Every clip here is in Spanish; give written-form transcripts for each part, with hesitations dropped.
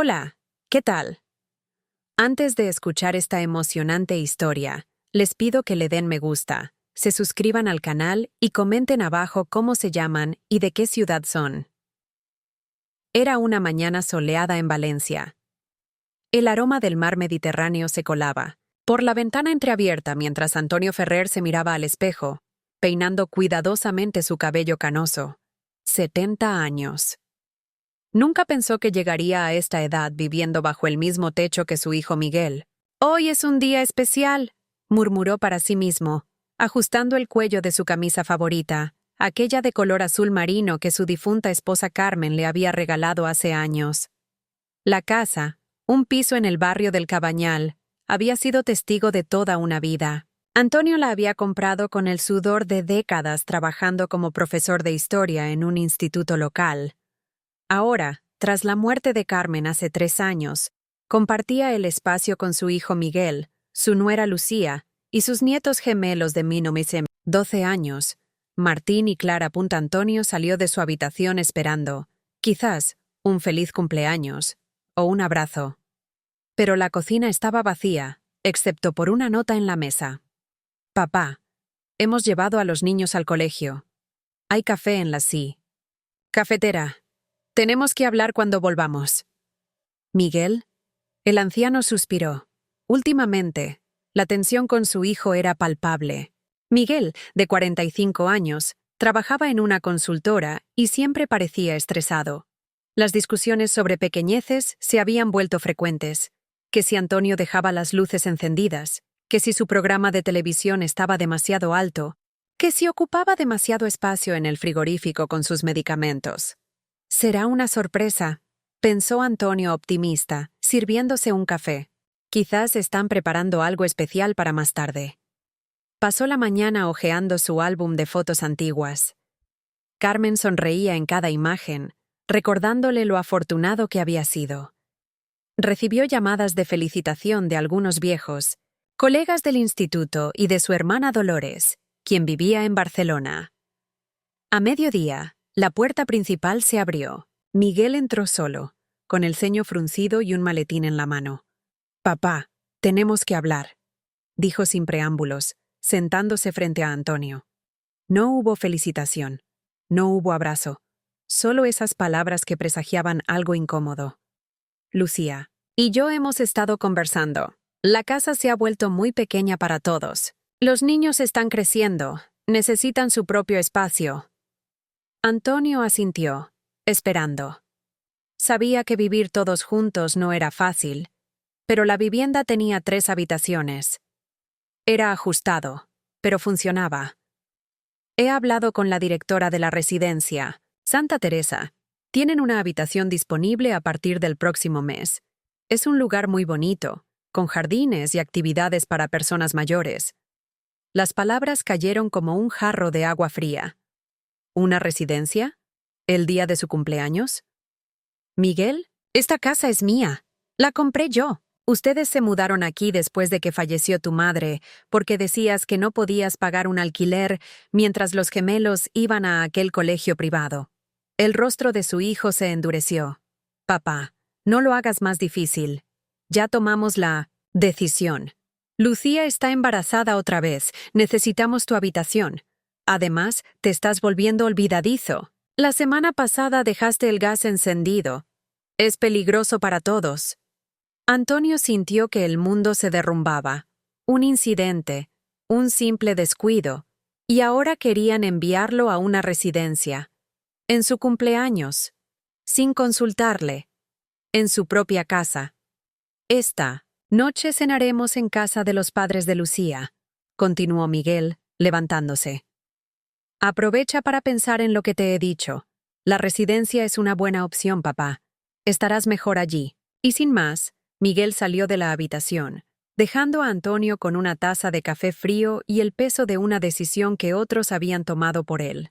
Hola, ¿qué tal? Antes de escuchar esta emocionante historia, les pido que le den me gusta, se suscriban al canal y comenten abajo cómo se llaman y de qué ciudad son. Era una mañana soleada en Valencia. El aroma del mar Mediterráneo se colaba por la ventana entreabierta mientras Antonio Ferrer se miraba al espejo, peinando cuidadosamente su cabello canoso. 70 años. Nunca pensó que llegaría a esta edad viviendo bajo el mismo techo que su hijo Miguel. «Hoy es un día especial», murmuró para sí mismo, ajustando el cuello de su camisa favorita, aquella de color azul marino que su difunta esposa Carmen le había regalado hace años. La casa, un piso en el barrio del Cabañal, había sido testigo de toda una vida. Antonio la había comprado con el sudor de décadas trabajando como profesor de historia en un instituto local. Ahora, tras la muerte de Carmen hace 3 años, compartía el espacio con su hijo Miguel, su nuera Lucía y sus nietos gemelos de 12 años. Martín y Clara. Antonio salió de su habitación esperando, quizás, un feliz cumpleaños o un abrazo. Pero la cocina estaba vacía, excepto por una nota en la mesa. «Papá, hemos llevado a los niños al colegio. Hay café en la cafetera. Tenemos que hablar cuando volvamos». «¿Miguel?» El anciano suspiró. Últimamente, la tensión con su hijo era palpable. Miguel, de 45 años, trabajaba en una consultora y siempre parecía estresado. Las discusiones sobre pequeñeces se habían vuelto frecuentes, que si Antonio dejaba las luces encendidas, que si su programa de televisión estaba demasiado alto, que si ocupaba demasiado espacio en el frigorífico con sus medicamentos. «Será una sorpresa», pensó Antonio optimista, sirviéndose un café. «Quizás están preparando algo especial para más tarde». Pasó la mañana hojeando su álbum de fotos antiguas. Carmen sonreía en cada imagen, recordándole lo afortunado que había sido. Recibió llamadas de felicitación de algunos viejos, colegas del instituto y de su hermana Dolores, quien vivía en Barcelona. A mediodía, la puerta principal se abrió. Miguel entró solo, con el ceño fruncido y un maletín en la mano. «Papá, tenemos que hablar», dijo sin preámbulos, sentándose frente a Antonio. No hubo felicitación, no hubo abrazo, solo esas palabras que presagiaban algo incómodo. «Lucía y yo hemos estado conversando. La casa se ha vuelto muy pequeña para todos. Los niños están creciendo, necesitan su propio espacio». Antonio asintió, esperando. Sabía que vivir todos juntos no era fácil, pero la vivienda tenía 3 habitaciones. Era ajustado, pero funcionaba. «He hablado con la directora de la residencia, Santa Teresa. Tienen una habitación disponible a partir del próximo mes. Es un lugar muy bonito, con jardines y actividades para personas mayores». Las palabras cayeron como un jarro de agua fría. ¿Una residencia? ¿El día de su cumpleaños? «Miguel, esta casa es mía. La compré yo. Ustedes se mudaron aquí después de que falleció tu madre, porque decías que no podías pagar un alquiler mientras los gemelos iban a aquel colegio privado». El rostro de su hijo se endureció. «Papá, no lo hagas más difícil. Ya tomamos la decisión. Lucía está embarazada otra vez. Necesitamos tu habitación. Además, te estás volviendo olvidadizo. La semana pasada dejaste el gas encendido. Es peligroso para todos». Antonio sintió que el mundo se derrumbaba. Un incidente, un simple descuido, y ahora querían enviarlo a una residencia. En su cumpleaños, sin consultarle, en su propia casa. «Esta noche cenaremos en casa de los padres de Lucía», continuó Miguel, levantándose. «Aprovecha para pensar en lo que te he dicho. La residencia es una buena opción, papá. Estarás mejor allí». Y sin más, Miguel salió de la habitación, dejando a Antonio con una taza de café frío y el peso de una decisión que otros habían tomado por él.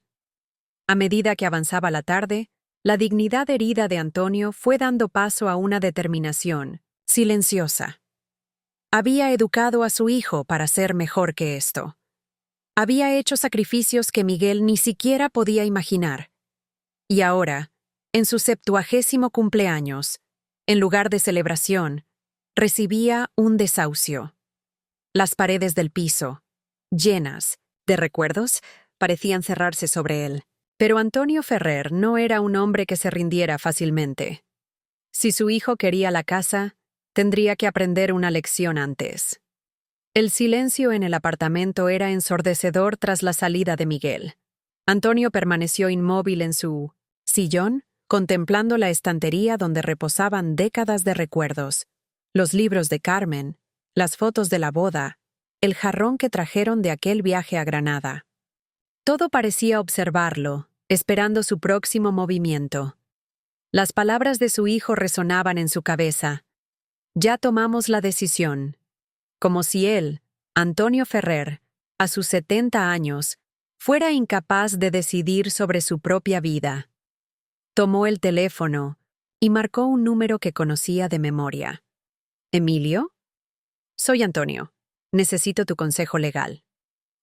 A medida que avanzaba la tarde, la dignidad herida de Antonio fue dando paso a una determinación, silenciosa. Había educado a su hijo para ser mejor que esto. Había hecho sacrificios que Miguel ni siquiera podía imaginar. Y ahora, en su 70º cumpleaños, En lugar de celebración, recibía un desahucio. Las paredes del piso, llenas de recuerdos, parecían cerrarse sobre él. Pero Antonio Ferrer no era un hombre que se rindiera fácilmente. Si su hijo quería la casa, tendría que aprender una lección antes. El silencio en el apartamento era ensordecedor tras la salida de Miguel. Antonio permaneció inmóvil en su sillón, contemplando la estantería donde reposaban décadas de recuerdos, los libros de Carmen, las fotos de la boda, el jarrón que trajeron de aquel viaje a Granada. Todo parecía observarlo, esperando su próximo movimiento. Las palabras de su hijo resonaban en su cabeza. Ya tomamos la decisión. Como si él, Antonio Ferrer, a sus 70 años, fuera incapaz de decidir sobre su propia vida. Tomó el teléfono y marcó un número que conocía de memoria. ¿Emilio? Soy Antonio. Necesito tu consejo legal.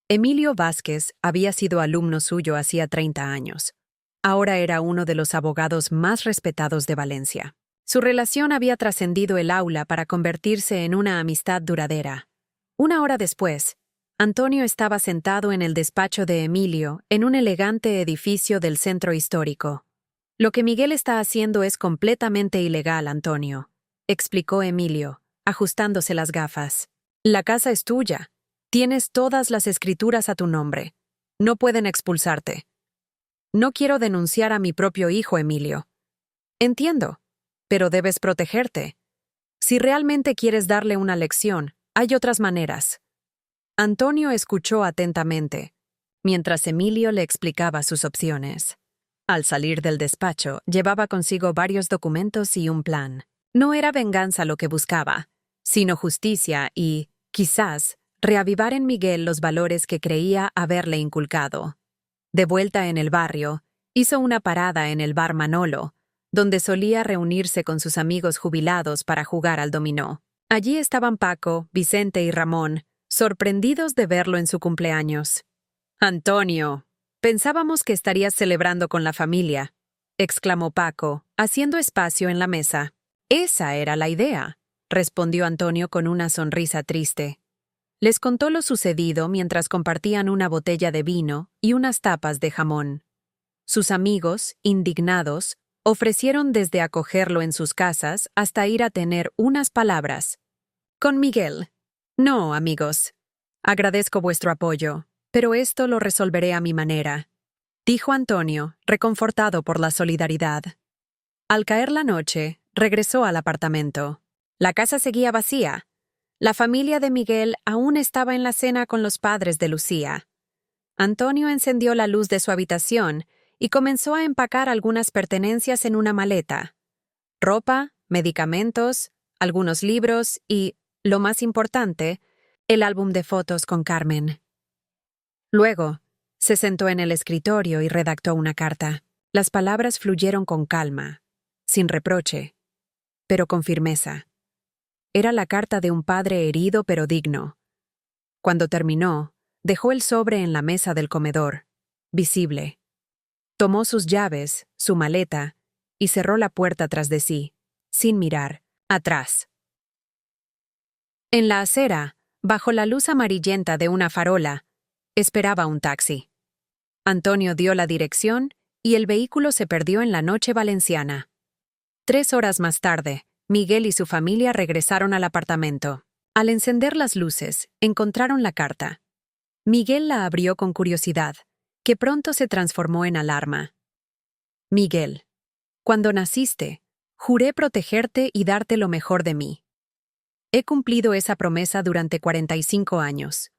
Emilio Vázquez había sido alumno suyo hacía 30 años. Ahora era uno de los abogados más respetados de Valencia. Su relación había trascendido el aula para convertirse en una amistad duradera. Una hora después, Antonio estaba sentado en el despacho de Emilio en un elegante edificio del centro histórico. Lo que Miguel está haciendo es completamente ilegal, Antonio, explicó Emilio, ajustándose las gafas. La casa es tuya. Tienes todas las escrituras a tu nombre. No pueden expulsarte. No quiero denunciar a mi propio hijo, Emilio. Entiendo, pero debes protegerte. Si realmente quieres darle una lección, hay otras maneras. Antonio escuchó atentamente, mientras Emilio le explicaba sus opciones. Al salir del despacho, llevaba consigo varios documentos y un plan. No era venganza lo que buscaba, sino justicia y, quizás, reavivar en Miguel los valores que creía haberle inculcado. De vuelta en el barrio, hizo una parada en el bar Manolo, donde solía reunirse con sus amigos jubilados para jugar al dominó. Allí estaban Paco, Vicente y Ramón, sorprendidos de verlo en su cumpleaños. «Antonio, pensábamos que estarías celebrando con la familia», exclamó Paco, haciendo espacio en la mesa. «Esa era la idea», respondió Antonio con una sonrisa triste. Les contó lo sucedido mientras compartían una botella de vino y unas tapas de jamón. Sus amigos, indignados, ofrecieron desde acogerlo en sus casas hasta ir a tener unas palabras. «Con Miguel. No, amigos. Agradezco vuestro apoyo, pero esto lo resolveré a mi manera», dijo Antonio, reconfortado por la solidaridad. Al caer la noche, regresó al apartamento. La casa seguía vacía. La familia de Miguel aún estaba en la cena con los padres de Lucía. Antonio encendió la luz de su habitación y comenzó a empacar algunas pertenencias en una maleta. Ropa, medicamentos, algunos libros y, lo más importante, el álbum de fotos con Carmen. Luego, se sentó en el escritorio y redactó una carta. Las palabras fluyeron con calma, sin reproche, pero con firmeza. Era la carta de un padre herido pero digno. Cuando terminó, dejó el sobre en la mesa del comedor, visible. Tomó sus llaves, su maleta, y cerró la puerta tras de sí, sin mirar atrás. En la acera, bajo la luz amarillenta de una farola, esperaba un taxi. Antonio dio la dirección y el vehículo se perdió en la noche valenciana. 3 horas más tarde, Miguel y su familia regresaron al apartamento. Al encender las luces, encontraron la carta. Miguel la abrió con curiosidad, que pronto se transformó en alarma. Miguel, cuando naciste, juré protegerte y darte lo mejor de mí. He cumplido esa promesa durante 45 años.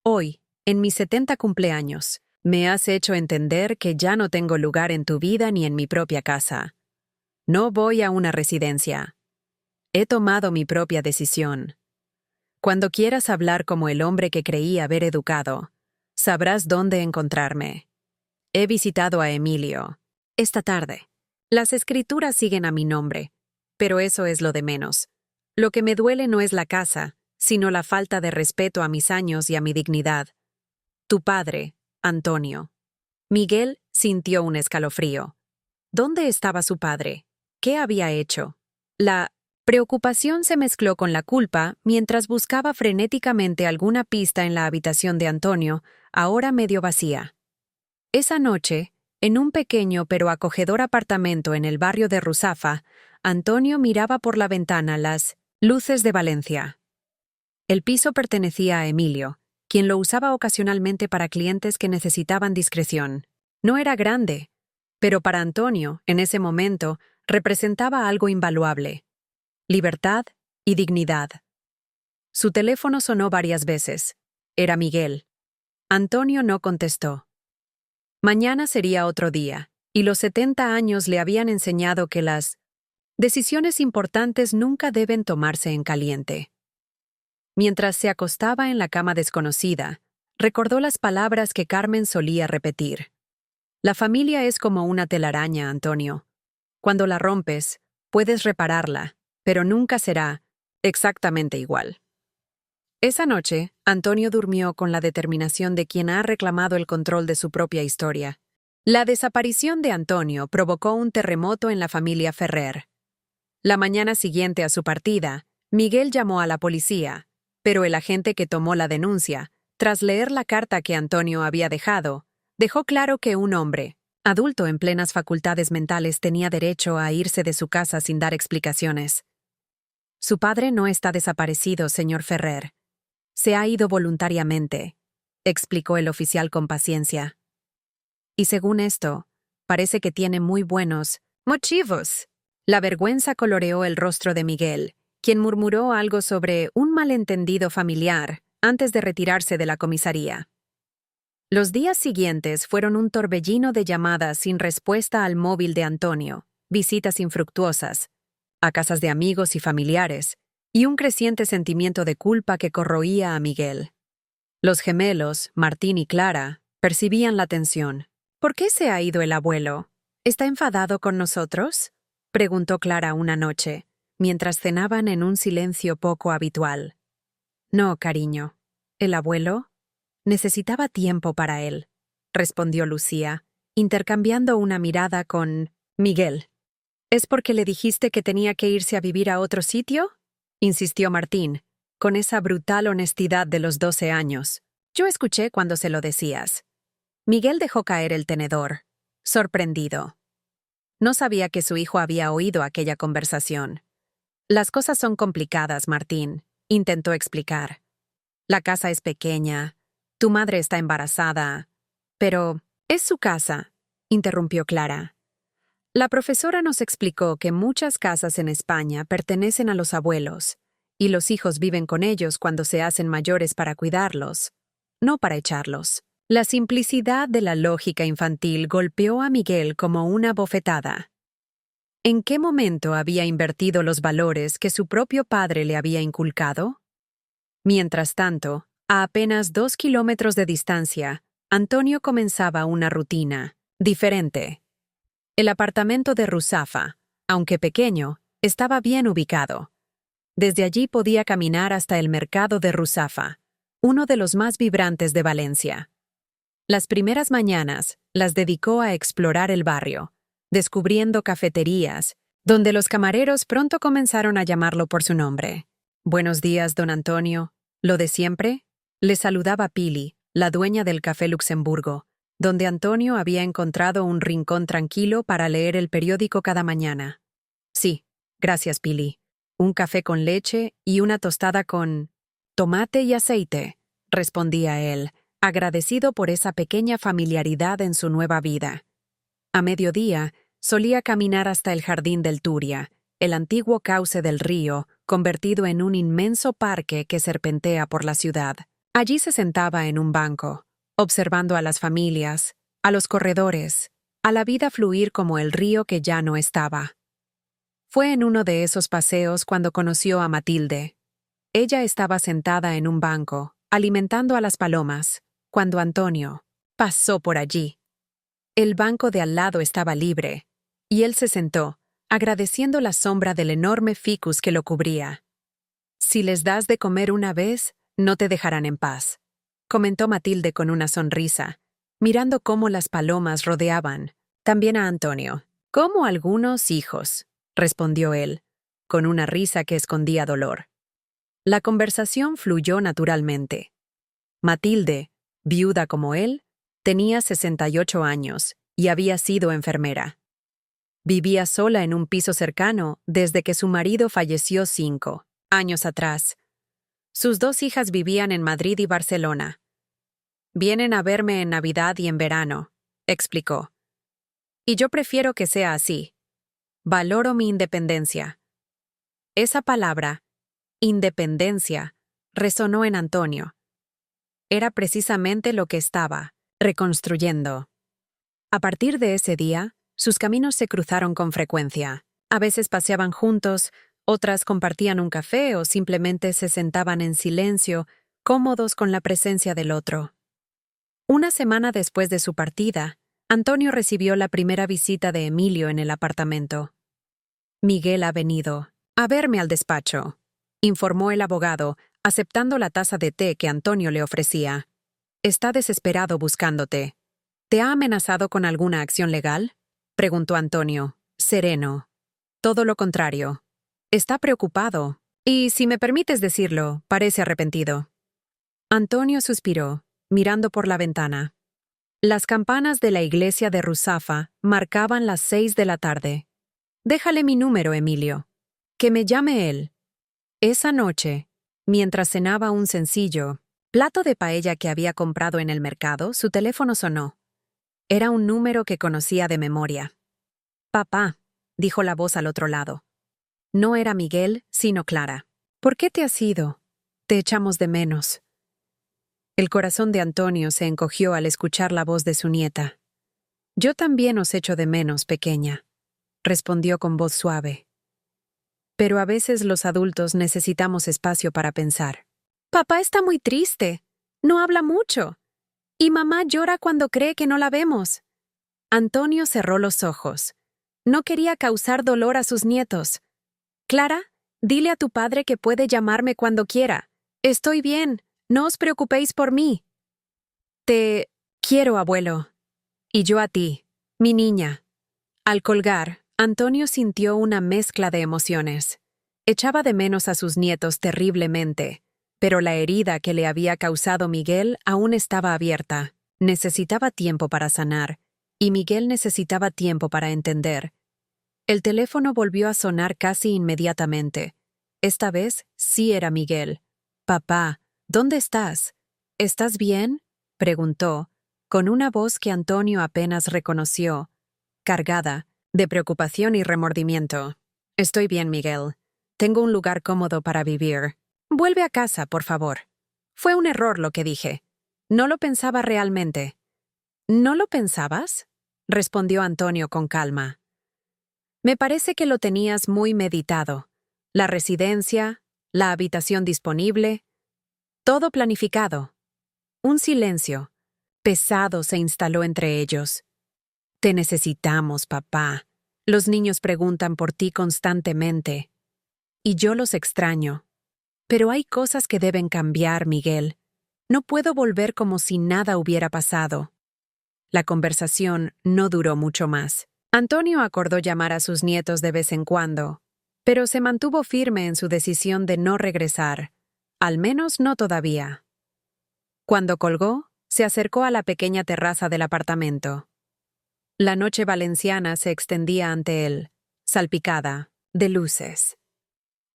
Hoy, en mis 70 cumpleaños, me has hecho entender que ya no tengo lugar en tu vida ni en mi propia casa. No voy a una residencia. He tomado mi propia decisión. Cuando quieras hablar como el hombre que creí haber educado, sabrás dónde encontrarme. He visitado a Emilio. Esta tarde. Las escrituras siguen a mi nombre, pero eso es lo de menos. Lo que me duele no es la casa, sino la falta de respeto a mis años y a mi dignidad. Tu padre, Antonio. Miguel sintió un escalofrío. ¿Dónde estaba su padre? ¿Qué había hecho? La preocupación se mezcló con la culpa mientras buscaba frenéticamente alguna pista en la habitación de Antonio, ahora medio vacía. Esa noche, en un pequeño pero acogedor apartamento en el barrio de Ruzafa, Antonio miraba por la ventana las luces de Valencia. El piso pertenecía a Emilio, quien lo usaba ocasionalmente para clientes que necesitaban discreción. No era grande, pero para Antonio, en ese momento, representaba algo invaluable: libertad y dignidad. Su teléfono sonó varias veces. Era Miguel. Antonio no contestó. Mañana sería otro día, y los 70 años le habían enseñado que las decisiones importantes nunca deben tomarse en caliente. Mientras se acostaba en la cama desconocida, recordó las palabras que Carmen solía repetir. La familia es como una telaraña, Antonio. Cuando la rompes, puedes repararla, pero nunca será exactamente igual. Esa noche, Antonio durmió con la determinación de quien ha reclamado el control de su propia historia. La desaparición de Antonio provocó un terremoto en la familia Ferrer. La mañana siguiente a su partida, Miguel llamó a la policía, pero el agente que tomó la denuncia, tras leer la carta que Antonio había dejado, dejó claro que un hombre, adulto en plenas facultades mentales, tenía derecho a irse de su casa sin dar explicaciones. Su padre no está desaparecido, señor Ferrer. Se ha ido voluntariamente, explicó el oficial con paciencia. Y según esto, parece que tiene muy buenos motivos. La vergüenza coloreó el rostro de Miguel, quien murmuró algo sobre un malentendido familiar antes de retirarse de la comisaría. Los días siguientes fueron un torbellino de llamadas sin respuesta al móvil de Antonio, visitas infructuosas, a casas de amigos y familiares, y un creciente sentimiento de culpa que corroía a Miguel. Los gemelos, Martín y Clara, percibían la tensión. ¿Por qué se ha ido el abuelo? ¿Está enfadado con nosotros?, preguntó Clara una noche, mientras cenaban en un silencio poco habitual. No, cariño. ¿El abuelo? Necesitaba tiempo para él, respondió Lucía, intercambiando una mirada con Miguel. ¿Es porque le dijiste que tenía que irse a vivir a otro sitio?, insistió Martín, con esa brutal honestidad de los 12 años. Yo escuché cuando se lo decías. Miguel dejó caer el tenedor, sorprendido. No sabía que su hijo había oído aquella conversación. Las cosas son complicadas, Martín, intentó explicar. La casa es pequeña, tu madre está embarazada. Pero es su casa, interrumpió Clara. La profesora nos explicó que muchas casas en España pertenecen a los abuelos, y los hijos viven con ellos cuando se hacen mayores para cuidarlos, no para echarlos. La simplicidad de la lógica infantil golpeó a Miguel como una bofetada. ¿En qué momento había invertido los valores que su propio padre le había inculcado? Mientras tanto, a apenas 2 kilómetros de distancia, Antonio comenzaba una rutina diferente. El apartamento de Ruzafa, aunque pequeño, estaba bien ubicado. Desde allí podía caminar hasta el mercado de Ruzafa, uno de los más vibrantes de Valencia. Las primeras mañanas las dedicó a explorar el barrio, descubriendo cafeterías, donde los camareros pronto comenzaron a llamarlo por su nombre. «Buenos días, don Antonio». ¿Lo de siempre? Le saludaba Pili, la dueña del Café Luxemburgo, donde Antonio había encontrado un rincón tranquilo para leer el periódico cada mañana. «Sí, gracias, Pili. Un café con leche y una tostada con tomate y aceite», respondía él, agradecido por esa pequeña familiaridad en su nueva vida. A mediodía, solía caminar hasta el jardín del Turia, el antiguo cauce del río, convertido en un inmenso parque que serpentea por la ciudad. Allí se sentaba en un banco, observando a las familias, a los corredores, a la vida fluir como el río que ya no estaba. Fue en uno de esos paseos cuando conoció a Matilde. Ella estaba sentada en un banco, alimentando a las palomas, cuando Antonio pasó por allí. El banco de al lado estaba libre, y él se sentó, agradeciendo la sombra del enorme ficus que lo cubría. «Si les das de comer una vez, no te dejarán en paz», comentó Matilde con una sonrisa, mirando cómo las palomas rodeaban, también a Antonio. «Como algunos hijos», respondió él, con una risa que escondía dolor. La conversación fluyó naturalmente. Matilde, viuda como él, tenía 68 años y había sido enfermera. Vivía sola en un piso cercano desde que su marido falleció 5 años atrás. Sus 2 hijas vivían en Madrid y Barcelona. «Vienen a verme en Navidad y en verano», explicó. «Y yo prefiero que sea así. Valoro mi independencia». Esa palabra, independencia, resonó en Antonio. Era precisamente lo que estaba reconstruyendo. A partir de ese día, sus caminos se cruzaron con frecuencia. A veces paseaban juntos, otras compartían un café o simplemente se sentaban en silencio, cómodos con la presencia del otro. Una semana después de su partida, Antonio recibió la primera visita de Emilio en el apartamento. «Miguel ha venido a verme al despacho», informó el abogado, aceptando la taza de té que Antonio le ofrecía. «Está desesperado buscándote». «¿Te ha amenazado con alguna acción legal?», preguntó Antonio, sereno. «Todo lo contrario. Está preocupado, y, si me permites decirlo, parece arrepentido». Antonio suspiró, mirando por la ventana. Las campanas de la iglesia de Ruzafa marcaban las 6 de la tarde. «Déjale mi número, Emilio. Que me llame él». Esa noche, mientras cenaba un sencillo plato de paella que había comprado en el mercado, su teléfono sonó. Era un número que conocía de memoria. «Papá», dijo la voz al otro lado. No era Miguel, sino Clara. «¿Por qué te has ido? Te echamos de menos». El corazón de Antonio se encogió al escuchar la voz de su nieta. «Yo también os echo de menos, pequeña», respondió con voz suave. «Pero a veces los adultos necesitamos espacio para pensar». «Papá está muy triste. No habla mucho. Y mamá llora cuando cree que no la vemos». Antonio cerró los ojos. No quería causar dolor a sus nietos. «Clara, dile a tu padre que puede llamarme cuando quiera. Estoy bien. No os preocupéis por mí». «Te quiero, abuelo. Y yo a ti, mi niña». Al colgar, Antonio sintió una mezcla de emociones. Echaba de menos a sus nietos terriblemente, pero la herida que le había causado Miguel aún estaba abierta. Necesitaba tiempo para sanar, y Miguel necesitaba tiempo para entender. El teléfono volvió a sonar casi inmediatamente. Esta vez sí era Miguel. «Papá, ¿dónde estás? ¿Estás bien?», preguntó, con una voz que Antonio apenas reconoció, cargada de preocupación y remordimiento. «Estoy bien, Miguel. Tengo un lugar cómodo para vivir. Vuelve a casa, por favor. Fue un error lo que dije. No lo pensaba realmente». «¿No lo pensabas?», respondió Antonio con calma. «Me parece que lo tenías muy meditado. La residencia, la habitación disponible, todo planificado». Un silencio pesado se instaló entre ellos. «Te necesitamos, papá. Los niños preguntan por ti constantemente. Y yo los extraño. Pero hay cosas que deben cambiar, Miguel. No puedo volver como si nada hubiera pasado». La conversación no duró mucho más. Antonio acordó llamar a sus nietos de vez en cuando, pero se mantuvo firme en su decisión de no regresar, al menos no todavía. Cuando colgó, se acercó a la pequeña terraza del apartamento. La noche valenciana se extendía ante él, salpicada de luces.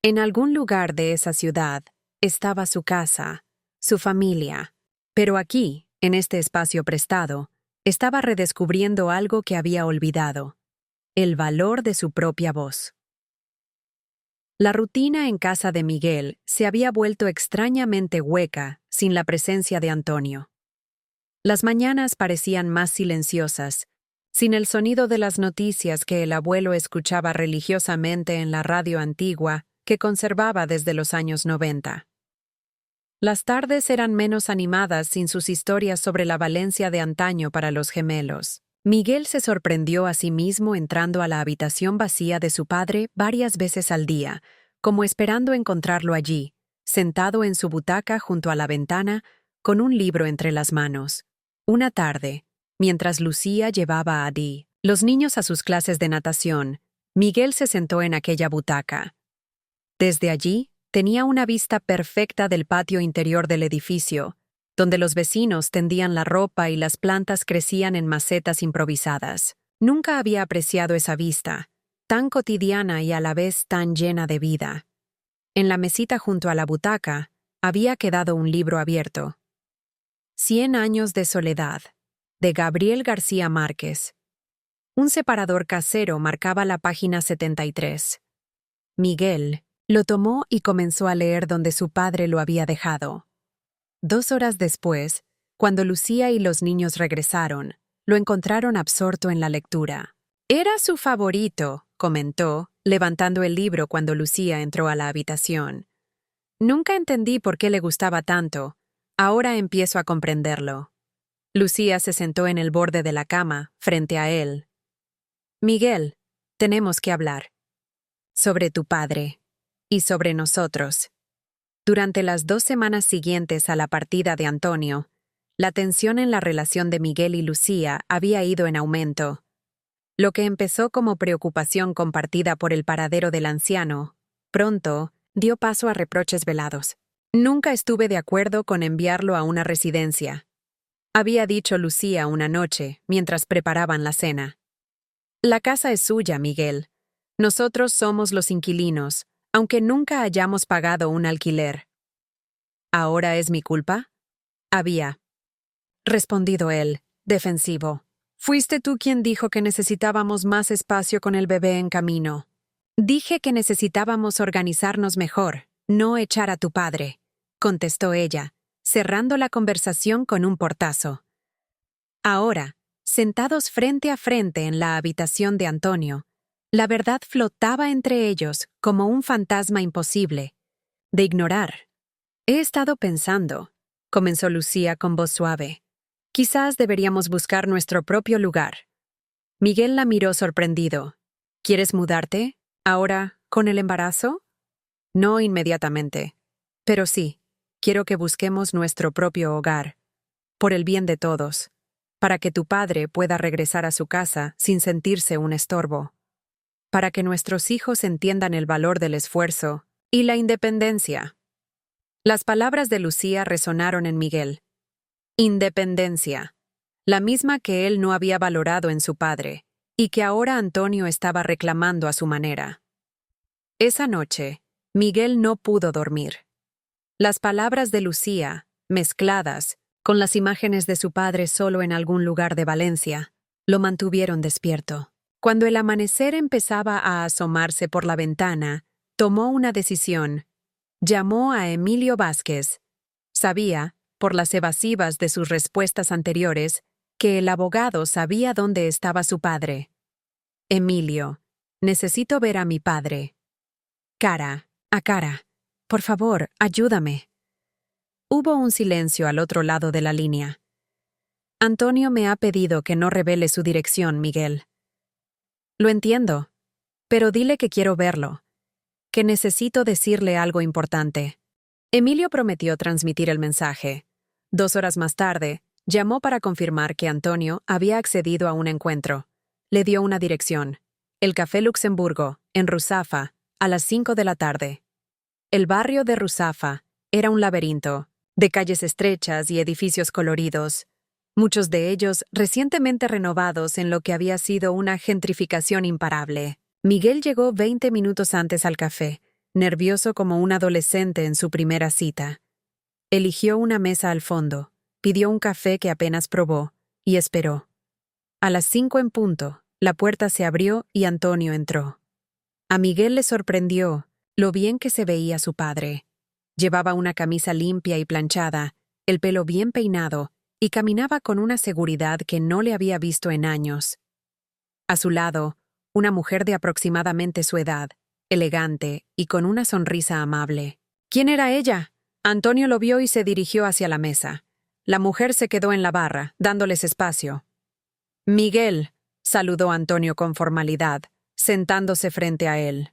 En algún lugar de esa ciudad estaba su casa, su familia, pero aquí, en este espacio prestado, estaba redescubriendo algo que había olvidado: el valor de su propia voz. La rutina en casa de Miguel se había vuelto extrañamente hueca sin la presencia de Antonio. Las mañanas parecían más silenciosas, sin el sonido de las noticias que el abuelo escuchaba religiosamente en la radio antigua que conservaba desde los años 90. Las tardes eran menos animadas sin sus historias sobre la Valencia de antaño para los gemelos. Miguel se sorprendió a sí mismo entrando a la habitación vacía de su padre varias veces al día, como esperando encontrarlo allí, sentado en su butaca junto a la ventana, con un libro entre las manos. Una tarde, mientras Lucía llevaba a los niños a sus clases de natación, Miguel se sentó en aquella butaca. Desde allí, tenía una vista perfecta del patio interior del edificio, donde los vecinos tendían la ropa y las plantas crecían en macetas improvisadas. Nunca había apreciado esa vista, tan cotidiana y a la vez tan llena de vida. En la mesita junto a la butaca, había quedado un libro abierto. 100 años de soledad, de Gabriel García Márquez. Un separador casero marcaba la página 73. Miguel lo tomó y comenzó a leer donde su padre lo había dejado. 2 horas después, cuando Lucía y los niños regresaron, lo encontraron absorto en la lectura. Era su favorito, comentó, levantando el libro cuando Lucía entró a la habitación. Nunca entendí por qué le gustaba tanto. Ahora empiezo a comprenderlo. Lucía se sentó en el borde de la cama, frente a él. Miguel, tenemos que hablar. Sobre tu padre. Y sobre nosotros. Durante las 2 semanas siguientes a la partida de Antonio, la tensión en la relación de Miguel y Lucía había ido en aumento. Lo que empezó como preocupación compartida por el paradero del anciano, pronto dio paso a reproches velados. Nunca estuve de acuerdo con enviarlo a una residencia, había dicho Lucía una noche, mientras preparaban la cena. La casa es suya, Miguel. Nosotros somos los inquilinos, aunque nunca hayamos pagado un alquiler. ¿Ahora es mi culpa? Había respondido él, defensivo. Fuiste tú quien dijo que necesitábamos más espacio con el bebé en camino. Dije que necesitábamos organizarnos mejor, no echar a tu padre, contestó ella, cerrando la conversación con un portazo. Ahora, sentados frente a frente en la habitación de Antonio, la verdad flotaba entre ellos como un fantasma imposible de ignorar. He estado pensando, comenzó Lucía con voz suave. Quizás deberíamos buscar nuestro propio lugar. Miguel la miró sorprendido. ¿Quieres mudarte? ¿Ahora, con el embarazo? No inmediatamente. Pero sí, quiero que busquemos nuestro propio hogar. Por el bien de todos. Para que tu padre pueda regresar a su casa sin sentirse un estorbo. Para que nuestros hijos entiendan el valor del esfuerzo y la independencia. Las palabras de Lucía resonaron en Miguel. Independencia, la misma que él no había valorado en su padre, y que ahora Antonio estaba reclamando a su manera. Esa noche, Miguel no pudo dormir. Las palabras de Lucía, mezcladas con las imágenes de su padre solo en algún lugar de Valencia, lo mantuvieron despierto. Cuando el amanecer empezaba a asomarse por la ventana, tomó una decisión. Llamó a Emilio Vázquez. Sabía, por las evasivas de sus respuestas anteriores, que el abogado sabía dónde estaba su padre. Emilio, necesito ver a mi padre. Cara a cara. Por favor, ayúdame. Hubo un silencio al otro lado de la línea. Antonio me ha pedido que no revele su dirección, Miguel. Lo entiendo, pero dile que quiero verlo, que necesito decirle algo importante. Emilio prometió transmitir el mensaje. 2 horas más tarde, llamó para confirmar que Antonio había accedido a un encuentro. Le dio una dirección. El Café Luxemburgo, en Ruzafa, a las 5 de la tarde. El barrio de Ruzafa era un laberinto, de calles estrechas y edificios coloridos, muchos de ellos recientemente renovados en lo que había sido una gentrificación imparable. Miguel llegó 20 minutos antes al café, nervioso como un adolescente en su primera cita. Eligió una mesa al fondo, pidió un café que apenas probó, y esperó. A las 5 en punto, la puerta se abrió y Antonio entró. A Miguel le sorprendió lo bien que se veía su padre. Llevaba una camisa limpia y planchada, el pelo bien peinado, y caminaba con una seguridad que no le había visto en años. A su lado, una mujer de aproximadamente su edad, elegante y con una sonrisa amable. ¿Quién era ella? Antonio lo vio y se dirigió hacia la mesa. La mujer se quedó en la barra, dándoles espacio. Miguel, saludó Antonio con formalidad, sentándose frente a él.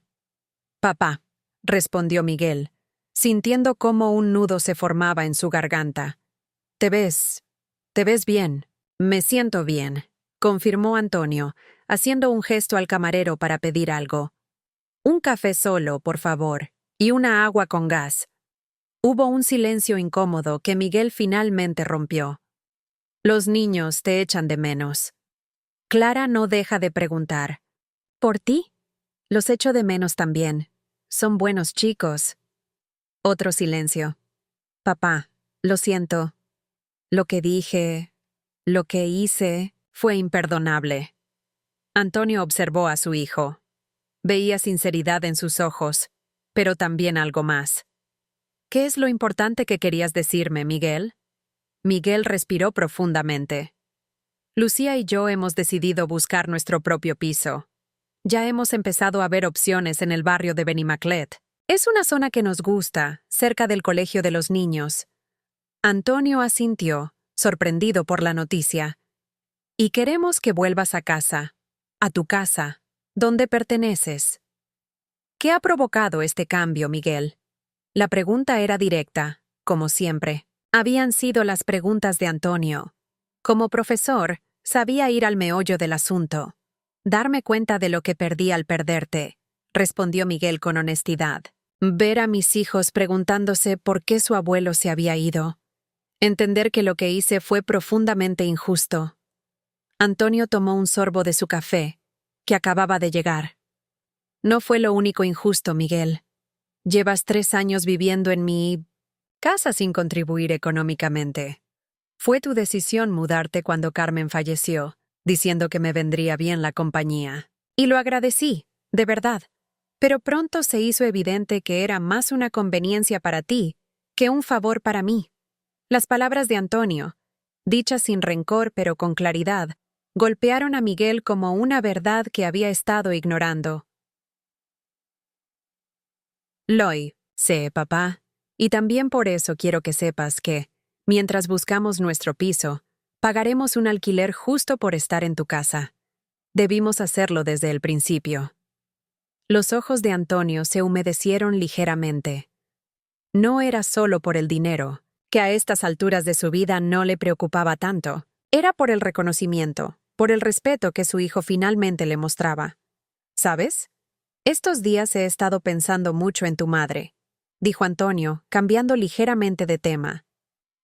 Papá, respondió Miguel, sintiendo cómo un nudo se formaba en su garganta. Te ves bien. Me siento bien, confirmó Antonio, haciendo un gesto al camarero para pedir algo. Un café solo, por favor. y una agua con gas. Hubo un silencio incómodo que Miguel finalmente rompió. Los niños te echan de menos. Clara no deja de preguntar. ¿Por ti? Los echo de menos también. Son buenos chicos. Otro silencio. Papá, lo siento. Lo que dije, lo que hice, fue imperdonable. Antonio observó a su hijo. Veía sinceridad en sus ojos, pero también algo más. ¿Qué es lo importante que querías decirme, Miguel? Miguel respiró profundamente. Lucía y yo hemos decidido buscar nuestro propio piso. Ya hemos empezado a ver opciones en el barrio de Benimaclet. Es una zona que nos gusta, cerca del colegio de los niños. Antonio asintió, sorprendido por la noticia. Y queremos que vuelvas a casa, a tu casa, donde perteneces. ¿Qué ha provocado este cambio, Miguel? La pregunta era directa, como siempre. Habían sido las preguntas de Antonio. Como profesor, sabía ir al meollo del asunto. Darme cuenta de lo que perdí al perderte, respondió Miguel con honestidad. Ver a mis hijos preguntándose por qué su abuelo se había ido. Entender que lo que hice fue profundamente injusto. Antonio tomó un sorbo de su café, que acababa de llegar. No fue lo único injusto, Miguel. Llevas 3 años viviendo en mi casa sin contribuir económicamente. Fue tu decisión mudarte cuando Carmen falleció, diciendo que me vendría bien la compañía. Y lo agradecí, de verdad. Pero pronto se hizo evidente que era más una conveniencia para ti que un favor para mí. Las palabras de Antonio, dichas sin rencor pero con claridad, golpearon a Miguel como una verdad que había estado ignorando. Loy, sé, papá, y también por eso quiero que sepas que, mientras buscamos nuestro piso, pagaremos un alquiler justo por estar en tu casa. Debimos hacerlo desde el principio. Los ojos de Antonio se humedecieron ligeramente. No era solo por el dinero, que a estas alturas de su vida no le preocupaba tanto. Era por el reconocimiento, por el respeto que su hijo finalmente le mostraba. ¿Sabes? Estos días he estado pensando mucho en tu madre, dijo Antonio, cambiando ligeramente de tema.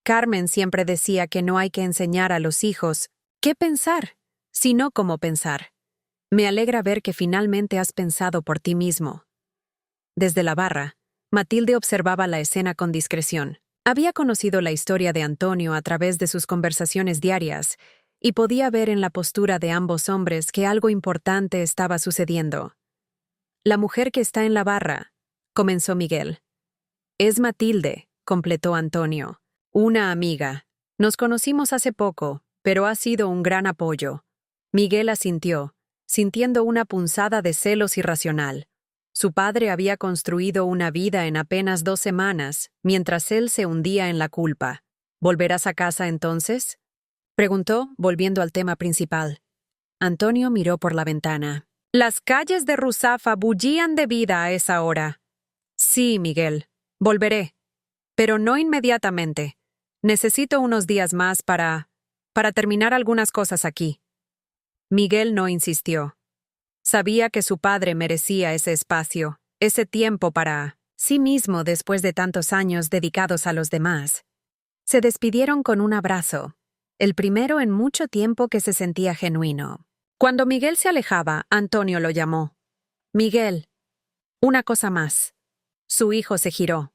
Carmen siempre decía que no hay que enseñar a los hijos qué pensar, sino cómo pensar. Me alegra ver que finalmente has pensado por ti mismo. Desde la barra, Matilde observaba la escena con discreción. Había conocido la historia de Antonio a través de sus conversaciones diarias y podía ver en la postura de ambos hombres que algo importante estaba sucediendo. La mujer que está en la barra, comenzó Miguel. Es Matilde, completó Antonio. Una amiga. Nos conocimos hace poco, pero ha sido un gran apoyo. Miguel asintió, sintiendo una punzada de celos irracional. Su padre había construido una vida en apenas 2 semanas, mientras él se hundía en la culpa. ¿Volverás a casa entonces? Preguntó, volviendo al tema principal. Antonio miró por la ventana. Las calles de Ruzafa bullían de vida a esa hora. Sí, Miguel, volveré. Pero no inmediatamente. Necesito unos días más para terminar algunas cosas aquí. Miguel no insistió. Sabía que su padre merecía ese espacio, ese tiempo para sí mismo después de tantos años dedicados a los demás. Se despidieron con un abrazo, el primero en mucho tiempo que se sentía genuino. Cuando Miguel se alejaba, Antonio lo llamó. Miguel, una cosa más. Su hijo se giró.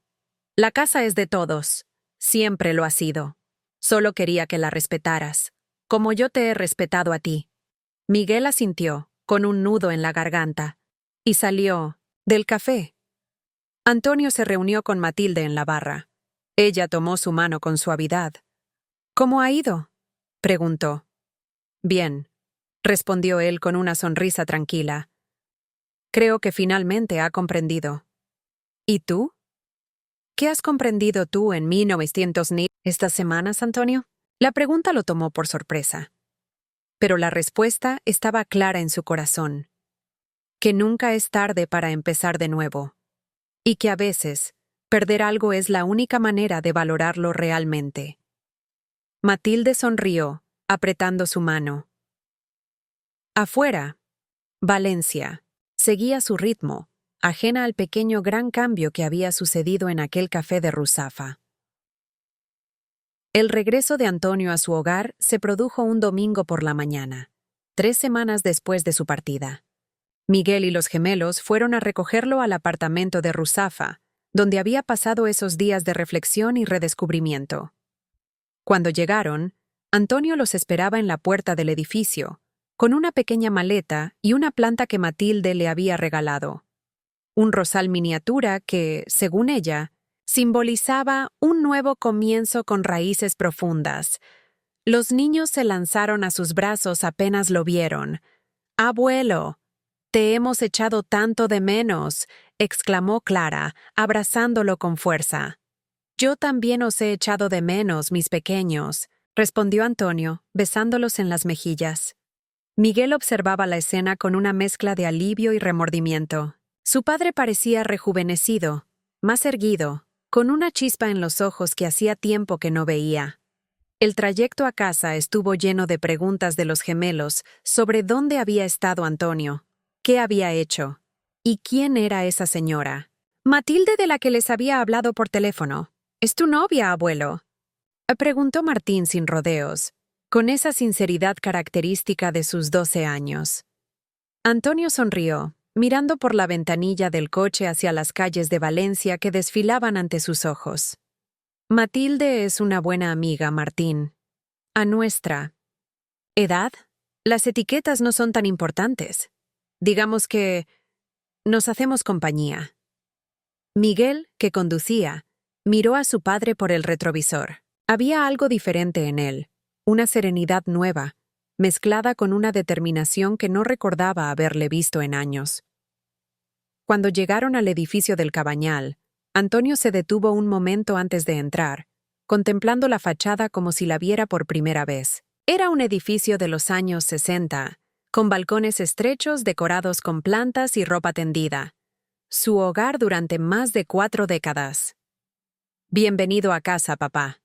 La casa es de todos. Siempre lo ha sido. Solo quería que la respetaras, como yo te he respetado a ti. Miguel asintió, con un nudo en la garganta, y salió del café. Antonio se reunió con Matilde en la barra. Ella tomó su mano con suavidad. ¿Cómo ha ido?, preguntó. Bien, respondió él con una sonrisa tranquila. Creo que finalmente ha comprendido. ¿Y tú? ¿Qué has comprendido tú en 1900 estas semanas, Antonio? La pregunta lo tomó por sorpresa. Pero la respuesta estaba clara en su corazón. Que nunca es tarde para empezar de nuevo. Y que a veces, perder algo es la única manera de valorarlo realmente. Matilde sonrió, apretando su mano. Afuera, Valencia, seguía su ritmo, ajena al pequeño gran cambio que había sucedido en aquel café de Ruzafa. El regreso de Antonio a su hogar se produjo un domingo por la mañana, 3 semanas después de su partida. Miguel y los gemelos fueron a recogerlo al apartamento de Ruzafa, donde había pasado esos días de reflexión y redescubrimiento. Cuando llegaron, Antonio los esperaba en la puerta del edificio, con una pequeña maleta y una planta que Matilde le había regalado. Un rosal miniatura que, según ella, simbolizaba un nuevo comienzo con raíces profundas. Los niños se lanzaron a sus brazos apenas lo vieron. «Abuelo, te hemos echado tanto de menos», exclamó Clara, abrazándolo con fuerza. «Yo también os he echado de menos, mis pequeños», respondió Antonio, besándolos en las mejillas. Miguel observaba la escena con una mezcla de alivio y remordimiento. Su padre parecía rejuvenecido, más erguido, con una chispa en los ojos que hacía tiempo que no veía. El trayecto a casa estuvo lleno de preguntas de los gemelos sobre dónde había estado Antonio, qué había hecho y quién era esa señora. «Matilde, de la que les había hablado por teléfono. ¿Es tu novia, abuelo?», preguntó Martín sin rodeos, con esa sinceridad característica de sus 12 años. Antonio sonrió, mirando por la ventanilla del coche hacia las calles de Valencia que desfilaban ante sus ojos. «Matilde es una buena amiga, Martín. A nuestra edad, las etiquetas no son tan importantes. Digamos que nos hacemos compañía». Miguel, que conducía, miró a su padre por el retrovisor. Había algo diferente en él, una serenidad nueva, mezclada con una determinación que no recordaba haberle visto en años. Cuando llegaron al edificio del Cabañal, Antonio se detuvo un momento antes de entrar, contemplando la fachada como si la viera por primera vez. Era un edificio de los años 60, con balcones estrechos decorados con plantas y ropa tendida. Su hogar durante más de 4 décadas. «Bienvenido a casa, papá»,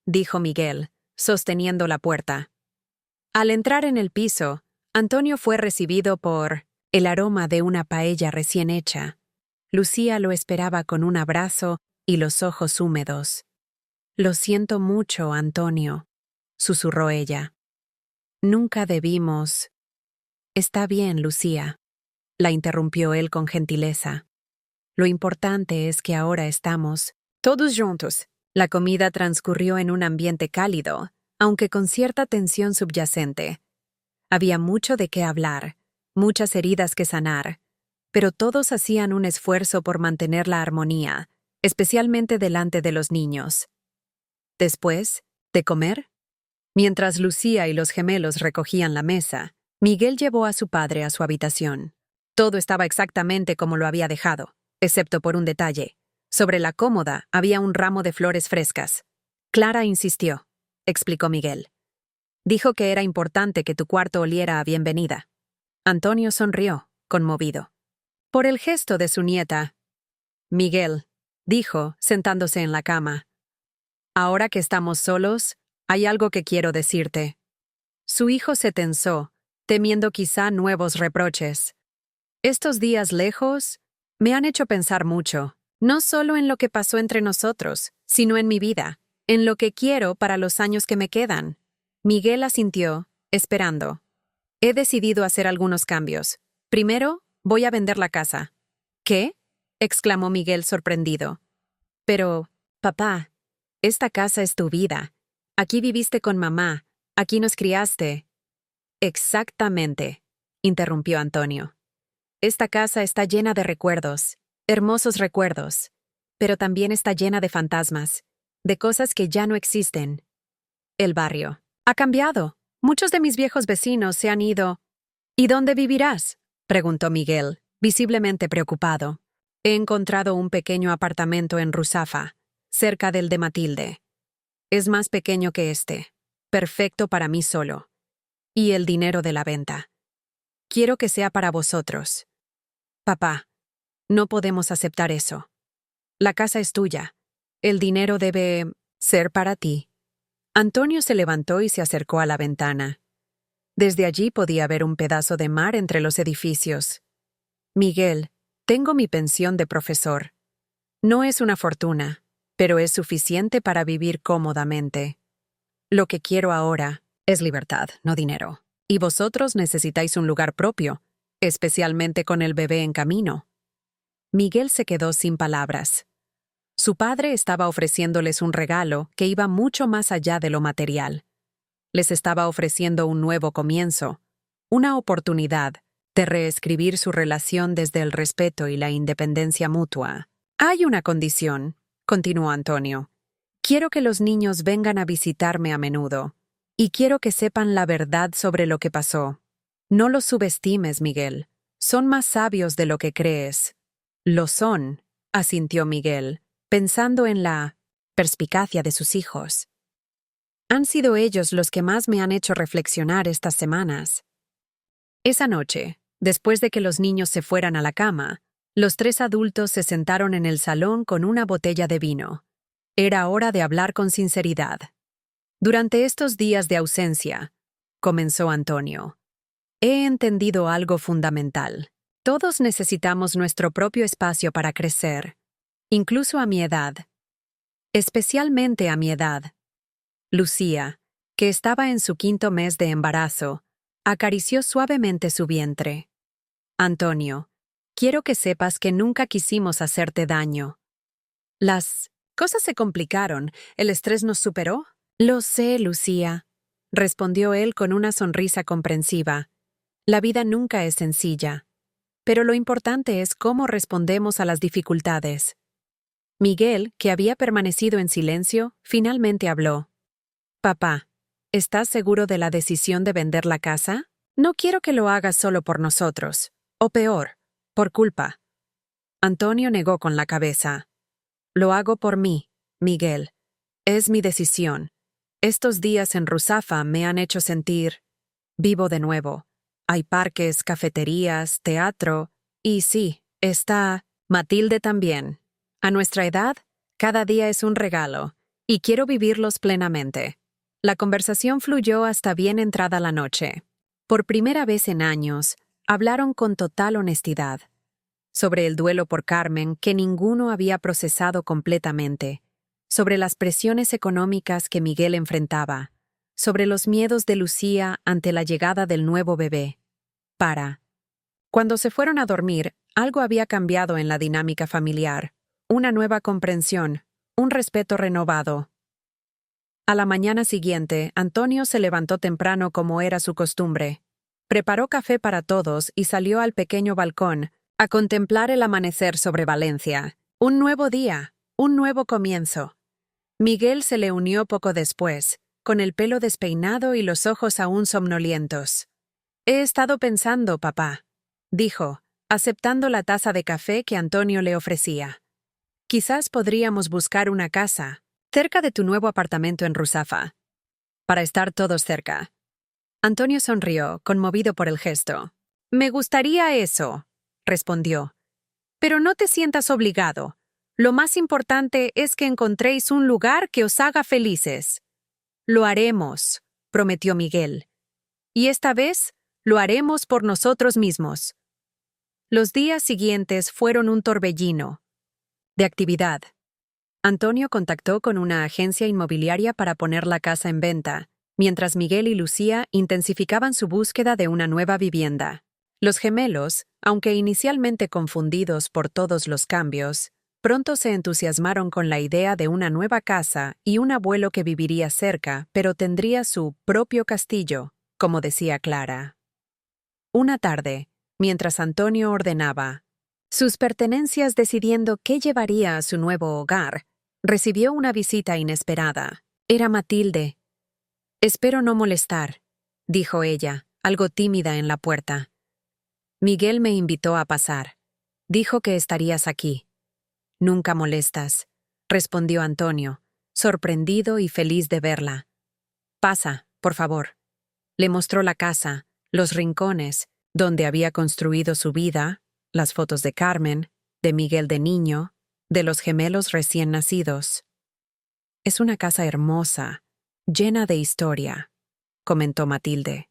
dijo Miguel, sosteniendo la puerta. Al entrar en el piso, Antonio fue recibido por el aroma de una paella recién hecha. Lucía lo esperaba con un abrazo y los ojos húmedos. «Lo siento mucho, Antonio», susurró ella. «Nunca debimos». «Está bien, Lucía», la interrumpió él con gentileza. «Lo importante es que ahora estamos todos juntos». La comida transcurrió en un ambiente cálido, aunque con cierta tensión subyacente. Había mucho de qué hablar, muchas heridas que sanar, pero todos hacían un esfuerzo por mantener la armonía, especialmente delante de los niños. Después, de comer, mientras Lucía y los gemelos recogían la mesa, Miguel llevó a su padre a su habitación. Todo estaba exactamente como lo había dejado, excepto por un detalle. Sobre la cómoda había un ramo de flores frescas. «Clara insistió», explicó Miguel. «Dijo que era importante que tu cuarto oliera a bienvenida». Antonio sonrió, conmovido. Por el gesto de su nieta. «Miguel», dijo, sentándose en la cama, «ahora que estamos solos, hay algo que quiero decirte». Su hijo se tensó, temiendo quizá nuevos reproches. «Estos días lejos me han hecho pensar mucho. No solo en lo que pasó entre nosotros, sino en mi vida, en lo que quiero para los años que me quedan». Miguel asintió, esperando. «He decidido hacer algunos cambios. Primero, voy a vender la casa». «¿Qué?», exclamó Miguel sorprendido. «Pero, papá, esta casa es tu vida. Aquí viviste con mamá, aquí nos criaste». «Exactamente», interrumpió Antonio. «Esta casa está llena de recuerdos. Hermosos recuerdos, pero también está llena de fantasmas, de cosas que ya no existen. El barrio ha cambiado. Muchos de mis viejos vecinos se han ido». «¿Y dónde vivirás?», preguntó Miguel, visiblemente preocupado. «He encontrado un pequeño apartamento en Ruzafa, cerca del de Matilde. Es más pequeño que este, perfecto para mí solo. Y el dinero de la venta. Quiero que sea para vosotros. Papá, no podemos aceptar eso. La casa es tuya. El dinero debe ser para ti». Antonio se levantó y se acercó a la ventana. Desde allí podía ver un pedazo de mar entre los edificios. «Miguel, Tengo mi pensión de profesor. No es una fortuna, pero es suficiente para vivir cómodamente. Lo que quiero ahora es libertad, no dinero. Y vosotros necesitáis un lugar propio, especialmente con el bebé en camino. Miguel se quedó sin palabras. Su padre estaba ofreciéndoles un regalo que iba mucho más allá de lo material. Les estaba ofreciendo un nuevo comienzo, una oportunidad de reescribir su relación desde el respeto y la independencia mutua. Hay una condición, continuó Antonio. Quiero que los niños vengan a visitarme a menudo, y quiero que sepan la verdad sobre lo que pasó. No los subestimes, Miguel. Son más sabios de lo que crees. Lo son, asintió Miguel, pensando en la perspicacia de sus hijos. Han sido ellos los que más me han hecho reflexionar estas semanas. Esa noche, después de que los niños se fueran a la cama, los 3 adultos se sentaron en el salón con una botella de vino. Era hora de hablar con sinceridad. Durante estos días de ausencia, comenzó Antonio, he entendido algo fundamental. Todos necesitamos nuestro propio espacio para crecer, incluso a mi edad. Especialmente a mi edad. Lucía, que estaba en su 5º mes de embarazo, acarició suavemente su vientre. Antonio, quiero que sepas que nunca quisimos hacerte daño. Las cosas se complicaron, el estrés nos superó. Lo sé, Lucía, respondió él con una sonrisa comprensiva. La vida nunca es sencilla, pero lo importante es cómo respondemos a las dificultades. Miguel, que había permanecido en silencio, finalmente habló. Papá, ¿estás seguro de la decisión de vender la casa? No quiero que lo hagas solo por nosotros, o peor, por culpa. Antonio negó con la cabeza. Lo hago por mí, Miguel. Es mi decisión. Estos días en Ruzafa me han hecho sentir vivo de nuevo. Hay parques, cafeterías, teatro, y sí, está Matilde también. A nuestra edad, cada día es un regalo, y quiero vivirlos plenamente. La conversación fluyó hasta bien entrada la noche. Por primera vez en años, hablaron con total honestidad. Sobre el duelo por Carmen, que ninguno había procesado completamente. Sobre las presiones económicas que Miguel enfrentaba. Sobre los miedos de Lucía ante la llegada del nuevo bebé. Cuando se fueron a dormir, algo había cambiado en la dinámica familiar. Una nueva comprensión, un respeto renovado. A la mañana siguiente, Antonio se levantó temprano como era su costumbre. Preparó café para todos y salió al pequeño balcón a contemplar el amanecer sobre Valencia. Un nuevo día, un nuevo comienzo. Miguel se le unió poco después, con el pelo despeinado y los ojos aún somnolientos. He estado pensando, papá, dijo, aceptando la taza de café que Antonio le ofrecía. Quizás podríamos buscar una casa, cerca de tu nuevo apartamento en Ruzafa, para estar todos cerca. Antonio sonrió, conmovido por el gesto. Me gustaría eso, respondió. Pero no te sientas obligado. Lo más importante es que encontréis un lugar que os haga felices. Lo haremos, prometió Miguel. Y esta vez lo haremos por nosotros mismos. Los días siguientes fueron un torbellino de actividad. Antonio contactó con una agencia inmobiliaria para poner la casa en venta, mientras Miguel y Lucía intensificaban su búsqueda de una nueva vivienda. Los gemelos, aunque inicialmente confundidos por todos los cambios, pronto se entusiasmaron con la idea de una nueva casa y un abuelo que viviría cerca, pero tendría su propio castillo, como decía Clara. Una tarde, mientras Antonio ordenaba sus pertenencias decidiendo qué llevaría a su nuevo hogar, recibió una visita inesperada. Era Matilde. Espero no molestar, dijo ella, algo tímida en la puerta. Miguel me invitó a pasar. Dijo que estarías aquí. Nunca molestas, respondió Antonio, sorprendido y feliz de verla. Pasa, por favor. Le mostró la casa, los rincones, donde había construido su vida, las fotos de Carmen, de Miguel de niño, de los gemelos recién nacidos. Es una casa hermosa, llena de historia, comentó Matilde.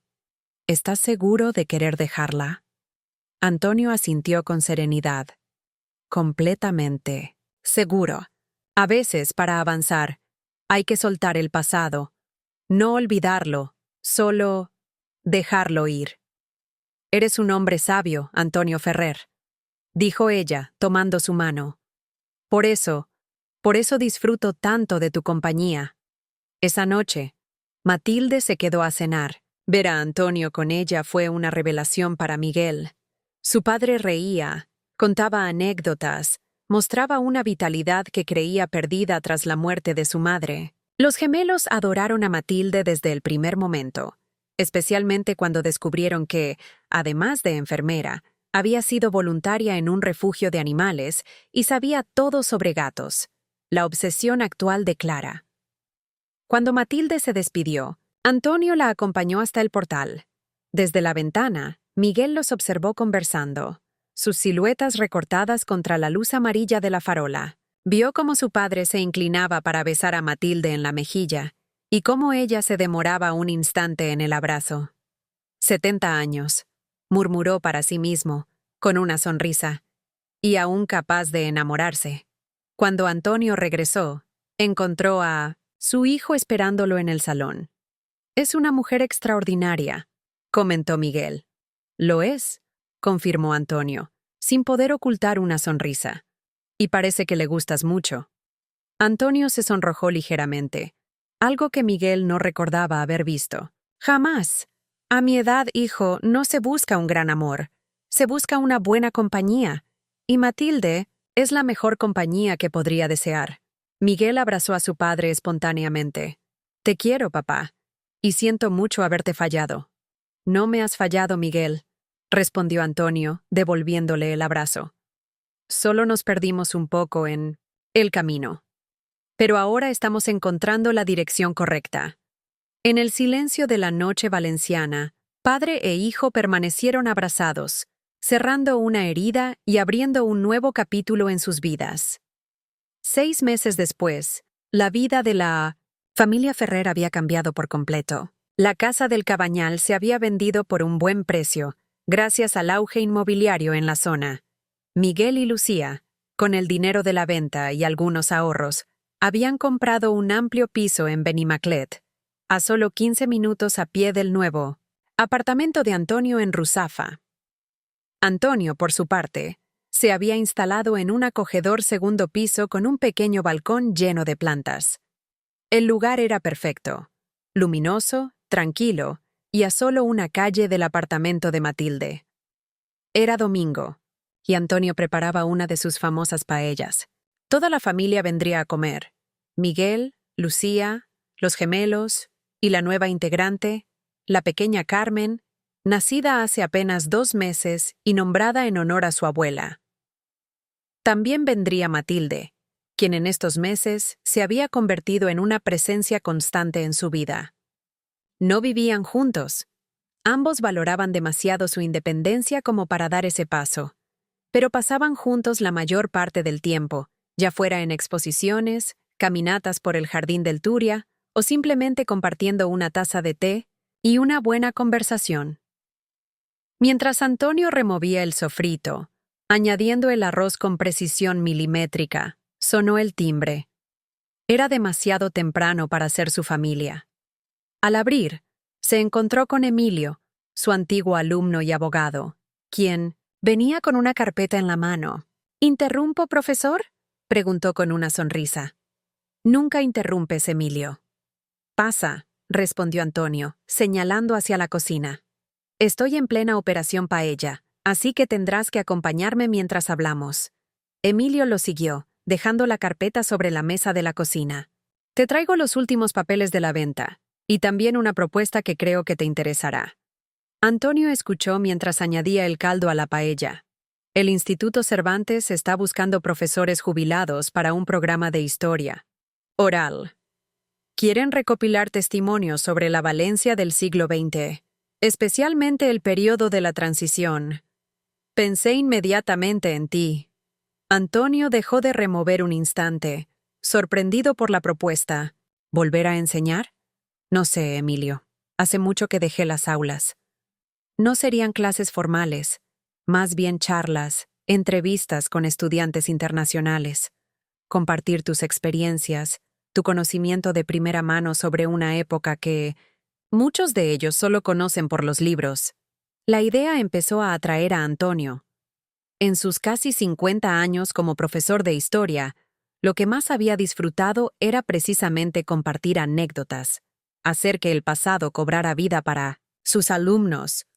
¿Estás seguro de querer dejarla? Antonio asintió con serenidad. completamente seguro. A veces, para avanzar, hay que soltar el pasado, no olvidarlo, solo dejarlo ir. Eres un hombre sabio, Antonio Ferrer, dijo ella, tomando su mano. Por eso disfruto tanto de tu compañía. Esa noche, Matilde se quedó a cenar. Ver a Antonio con ella fue una revelación para Miguel. Su padre reía, contaba anécdotas, mostraba una vitalidad que creía perdida tras la muerte de su madre. Los gemelos adoraron a Matilde desde el primer momento, especialmente cuando descubrieron que, además de enfermera, había sido voluntaria en un refugio de animales y sabía todo sobre gatos, la obsesión actual de Clara. Cuando Matilde se despidió, Antonio la acompañó hasta el portal. Desde la ventana, Miguel los observó conversando, sus siluetas recortadas contra la luz amarilla de la farola. Vio cómo su padre se inclinaba para besar a Matilde en la mejilla y cómo ella se demoraba un instante en el abrazo. 70 años, murmuró para sí mismo, con una sonrisa, y aún capaz de enamorarse. Cuando Antonio regresó, encontró a su hijo esperándolo en el salón. Es una mujer extraordinaria, comentó Miguel. Lo es, confirmó Antonio, sin poder ocultar una sonrisa. Y parece que le gustas mucho. Antonio se sonrojó ligeramente, algo que Miguel no recordaba haber visto. Jamás. A mi edad, hijo, no se busca un gran amor. Se busca una buena compañía. Y Matilde es la mejor compañía que podría desear. Miguel abrazó a su padre espontáneamente. Te quiero, papá. Y siento mucho haberte fallado. No me has fallado, Miguel, respondió Antonio, devolviéndole el abrazo. Solo nos perdimos un poco en el camino. Pero ahora estamos encontrando la dirección correcta. En el silencio de la noche valenciana, padre e hijo permanecieron abrazados, cerrando una herida y abriendo un nuevo capítulo en sus vidas. 6 meses después, la vida de la familia Ferrer había cambiado por completo. La casa del Cabañal se había vendido por un buen precio, gracias al auge inmobiliario en la zona. Miguel y Lucía, con el dinero de la venta y algunos ahorros, habían comprado un amplio piso en Benimaclet, a solo 15 minutos a pie del nuevo apartamento de Antonio en Ruzafa. Antonio, por su parte, se había instalado en un acogedor segundo piso con un pequeño balcón lleno de plantas. El lugar era perfecto, luminoso, tranquilo y a solo una calle del apartamento de Matilde. Era domingo, y Antonio preparaba una de sus famosas paellas. Toda la familia vendría a comer. Miguel, Lucía, los gemelos y la nueva integrante, la pequeña Carmen, nacida hace apenas 2 meses y nombrada en honor a su abuela. También vendría Matilde, quien en estos meses se había convertido en una presencia constante en su vida. No vivían juntos. Ambos valoraban demasiado su independencia como para dar ese paso, pero pasaban juntos la mayor parte del tiempo, ya fuera en exposiciones, caminatas por el jardín del Turia o simplemente compartiendo una taza de té y una buena conversación. Mientras Antonio removía el sofrito, añadiendo el arroz con precisión milimétrica, sonó el timbre. Era demasiado temprano para ser su familia. Al abrir, se encontró con Emilio, su antiguo alumno y abogado, quien venía con una carpeta en la mano. ¿Interrumpo, profesor?, preguntó con una sonrisa. Nunca interrumpes, Emilio. Pasa, respondió Antonio, señalando hacia la cocina. Estoy en plena operación paella, así que tendrás que acompañarme mientras hablamos. Emilio lo siguió, dejando la carpeta sobre la mesa de la cocina. Te traigo los últimos papeles de la venta, y también una propuesta que creo que te interesará. Antonio escuchó mientras añadía el caldo a la paella. El Instituto Cervantes está buscando profesores jubilados para un programa de historia oral. Quieren recopilar testimonios sobre la Valencia del siglo XX, especialmente el periodo de la transición. Pensé inmediatamente en ti. Antonio dejó de remover un instante, sorprendido por la propuesta. ¿Volver a enseñar? No sé, Emilio. Hace mucho que dejé las aulas. No serían clases formales, más bien charlas, entrevistas con estudiantes internacionales, compartir tus experiencias, tu conocimiento de primera mano sobre una época que muchos de ellos solo conocen por los libros. La idea empezó a atraer a Antonio. En sus casi 50 años como profesor de historia, lo que más había disfrutado era precisamente compartir anécdotas, hacer que el pasado cobrara vida para sus alumnos.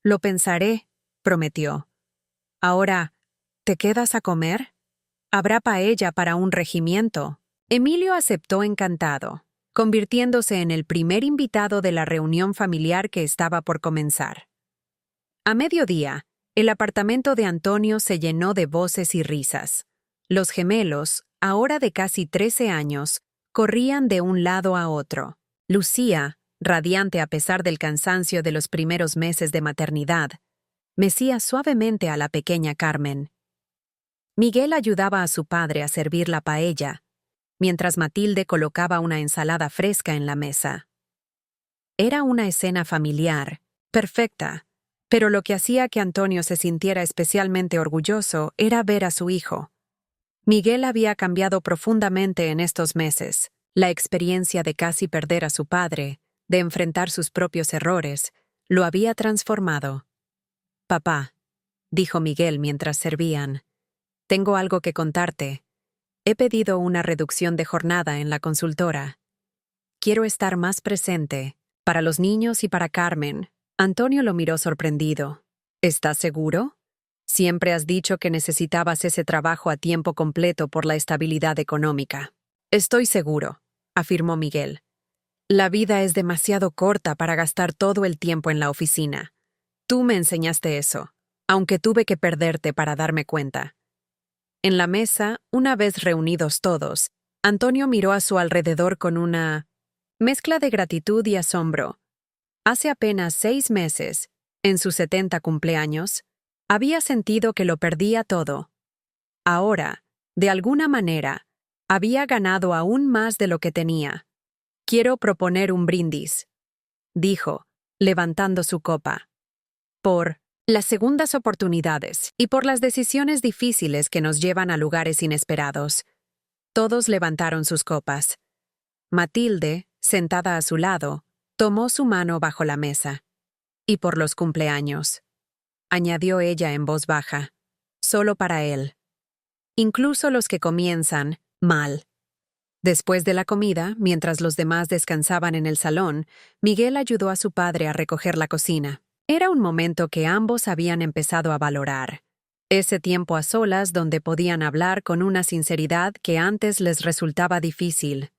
Lo pensaré, prometió. Ahora, ¿te quedas a comer? Habrá paella para un regimiento. Emilio aceptó encantado, convirtiéndose en el primer invitado de la reunión familiar que estaba por comenzar. A mediodía, el apartamento de Antonio se llenó de voces y risas. Los gemelos, ahora de casi 13 años, corrían de un lado a otro. Lucía, radiante a pesar del cansancio de los primeros meses de maternidad, mecía suavemente a la pequeña Carmen. Miguel ayudaba a su padre a servir la paella, mientras Matilde colocaba una ensalada fresca en la mesa. Era una escena familiar, perfecta, pero lo que hacía que Antonio se sintiera especialmente orgulloso era ver a su hijo. Miguel había cambiado profundamente en estos meses. La experiencia de casi perder a su padre, de enfrentar sus propios errores, lo había transformado. «Papá», dijo Miguel mientras servían, «tengo algo que contarte. He pedido una reducción de jornada en la consultora. Quiero estar más presente, para los niños y para Carmen». Antonio lo miró sorprendido. «¿Estás seguro? Siempre has dicho que necesitabas ese trabajo a tiempo completo por la estabilidad económica». «Estoy seguro», afirmó Miguel. «La vida es demasiado corta para gastar todo el tiempo en la oficina. Tú me enseñaste eso, aunque tuve que perderte para darme cuenta». En la mesa, una vez reunidos todos, Antonio miró a su alrededor con una mezcla de gratitud y asombro. Hace apenas 6 meses, en sus 70 cumpleaños, había sentido que lo perdía todo. Ahora, de alguna manera, había ganado aún más de lo que tenía. «Quiero proponer un brindis», dijo, levantando su copa. «Por las segundas oportunidades y por las decisiones difíciles que nos llevan a lugares inesperados». Todos levantaron sus copas. Matilde, sentada a su lado, tomó su mano bajo la mesa. «Y por los cumpleaños», añadió ella en voz baja, «solo para él. Incluso los que comienzan mal». Después de la comida, mientras los demás descansaban en el salón, Miguel ayudó a su padre a recoger la cocina. Era un momento que ambos habían empezado a valorar. Ese tiempo a solas donde podían hablar con una sinceridad que antes les resultaba difícil.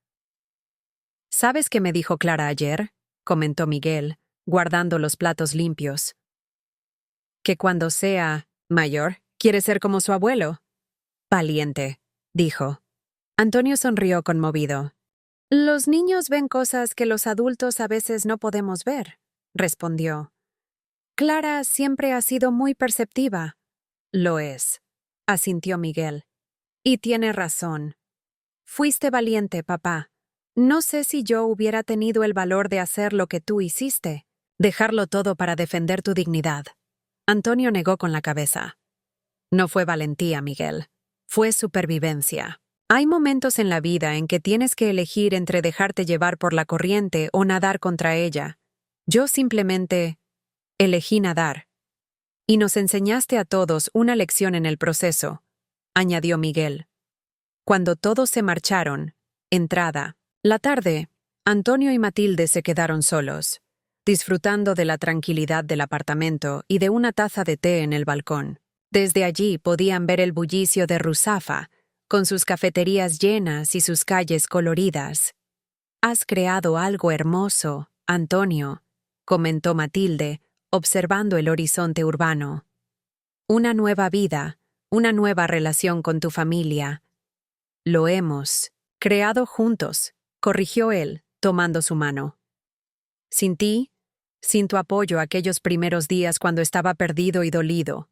«¿Sabes qué me dijo Clara ayer?», comentó Miguel, guardando los platos limpios. «Que cuando sea mayor, quiere ser como su abuelo». «Valiente», dijo. Antonio sonrió conmovido. «Los niños ven cosas que los adultos a veces no podemos ver», respondió. «Clara siempre ha sido muy perceptiva». «Lo es», asintió Miguel. «Y tiene razón. Fuiste valiente, papá. No sé si yo hubiera tenido el valor de hacer lo que tú hiciste, dejarlo todo para defender tu dignidad». Antonio negó con la cabeza. «No fue valentía, Miguel. Fue supervivencia. Hay momentos en la vida en que tienes que elegir entre dejarte llevar por la corriente o nadar contra ella. Yo simplemente elegí nadar. Y nos enseñaste a todos una lección en el proceso», añadió Miguel. Cuando todos se marcharon, entrada la tarde, Antonio y Matilde se quedaron solos, disfrutando de la tranquilidad del apartamento y de una taza de té en el balcón. Desde allí podían ver el bullicio de Ruzafa, con sus cafeterías llenas y sus calles coloridas. «Has creado algo hermoso, Antonio», comentó Matilde, observando el horizonte urbano. «Una nueva vida, una nueva relación con tu familia». «Lo hemos creado juntos», corrigió él, tomando su mano. «Sin ti, sin tu apoyo aquellos primeros días cuando estaba perdido y dolido,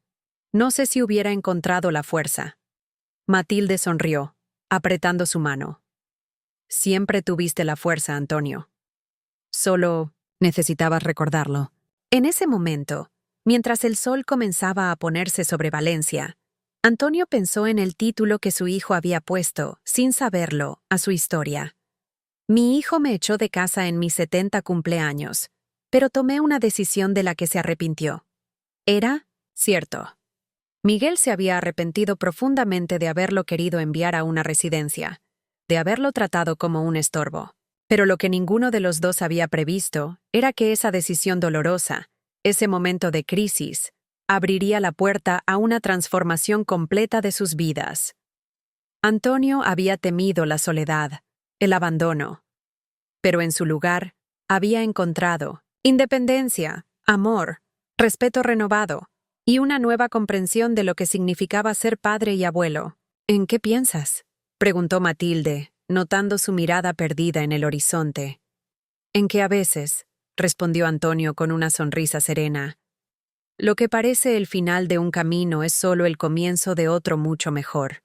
no sé si hubiera encontrado la fuerza». Matilde sonrió, apretando su mano. «Siempre tuviste la fuerza, Antonio. Solo necesitabas recordarlo». En ese momento, mientras el sol comenzaba a ponerse sobre Valencia, Antonio pensó en el título que su hijo había puesto, sin saberlo, a su historia. Mi hijo me echó de casa en mis 70 cumpleaños, pero tomé una decisión de la que se arrepintió. Era cierto. Miguel se había arrepentido profundamente de haberlo querido enviar a una residencia, de haberlo tratado como un estorbo. Pero lo que ninguno de los dos había previsto era que esa decisión dolorosa, ese momento de crisis, abriría la puerta a una transformación completa de sus vidas. Antonio había temido la soledad, el abandono, pero en su lugar había encontrado independencia, amor, respeto renovado y una nueva comprensión de lo que significaba ser padre y abuelo. ¿En qué piensas?, preguntó Matilde, notando su mirada perdida en el horizonte. En que a veces, respondió Antonio con una sonrisa serena, lo que parece el final de un camino es solo el comienzo de otro mucho mejor.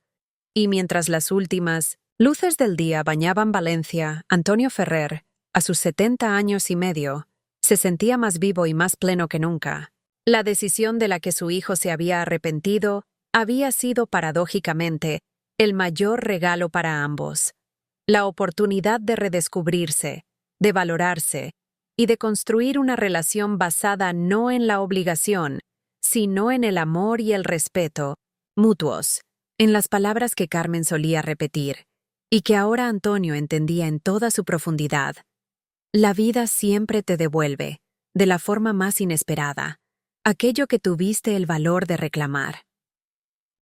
Y mientras las últimas luces del día bañaban Valencia, Antonio Ferrer, a sus 70 años y medio, se sentía más vivo y más pleno que nunca. La decisión de la que su hijo se había arrepentido había sido paradójicamente el mayor regalo para ambos. La oportunidad de redescubrirse, de valorarse y de construir una relación basada no en la obligación, sino en el amor y el respeto mutuos, en las palabras que Carmen solía repetir, y que ahora Antonio entendía en toda su profundidad. La vida siempre te devuelve, de la forma más inesperada, aquello que tuviste el valor de reclamar.